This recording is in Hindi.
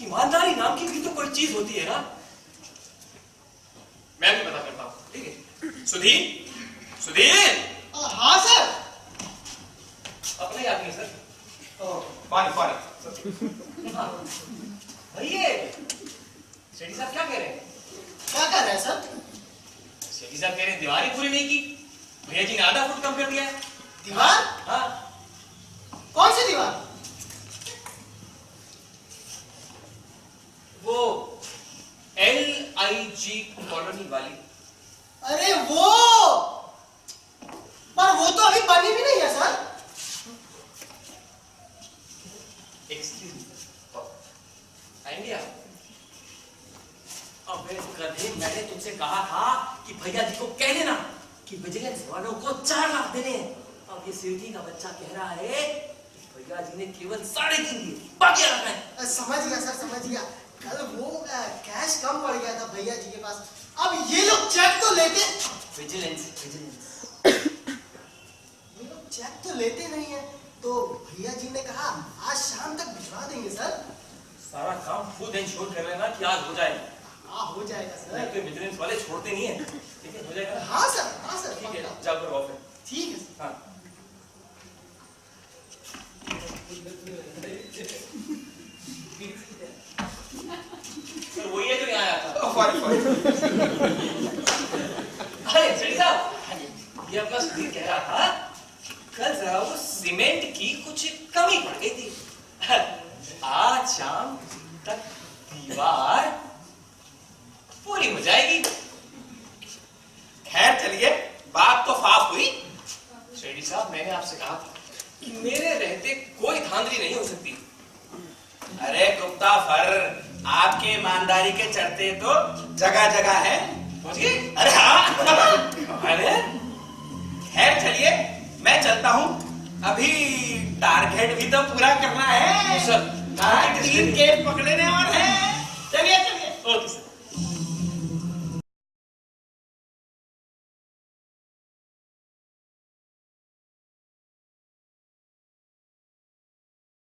ईमानदारी नाम की भी तो कोई चीज होती है ना। मैं भी पता करता हूँ, ठीक है। सुधीर, सुधीर। हाँ सर। अपने आदमी सर। पानी पानी। भैया शेठी साहब क्या कह रहे हैं? क्या कर रहे हैं सर? शेठी साहब कह रहे हैं दीवार ही पूरी नहीं की, भैया जी ने आधा फुट कम कर दिया है। दीवार? हाँ। कौन सी दीवार? वो LIG कॉलोनी वाली। अरे वो, पर वो तो अभी बनी भी नहीं है सर। Excuse me, idea. अबे कभी मैंने तुमसे कहा था कि भैया जी को कह देना कि विजिलेंस वालों को 4 लाख देने हैं। अब ये सेठी का बच्चा कह रहा है कि भैया जी ने केवल 3.5 दिए, बाकी रखा है। समझ गया सर, समझ गया। कल वो कैश कम पड़ गया था भैया जी के पास। अब ये लोग चेक तो लेते, विजिलेंस ये लोग चेक तो लेते नहीं है, तो भैया जी ने कहा आज शाम तक भिजवा देंगे सर। सारा काम खुद इंश्योर कर लेना कि आज हो जाएगा। हाँ हो जाएगा सर। तो विजिलेंस वाले छोड़ते नहीं है, ठीक है? हो जाएगा ना? हाँ सर, हाँ सर, ठीक है, जाओ करो ऑफिस। ठीक है सर। हाँ। सर वही है जो यहाँ आया था। अरे शेठी साहब, ये अपना सुधीर कह रहा था कल जरा वो सीमेंट की कुछ कमी पड़ गई थी। आज शाम तक दीवार पूरी हो जाएगी। खैर चलिए, बात तो साफ हुई। शेठी साहब, मैंने आपसे कहा था कि मेरे रहते कोई धांधली नहीं हो सकती। अरे गुप्ता फर, आपके ईमानदारी के चढ़ते तो जगह जगह है। पहुंच गए? अरे हाँ। अरे खैर चलिए, मैं चलता हूँ। अभी टारगेट भी तो पूरा करना है सर। 3 केस पकड़ने और है। चलिए चलिए। Okay sir.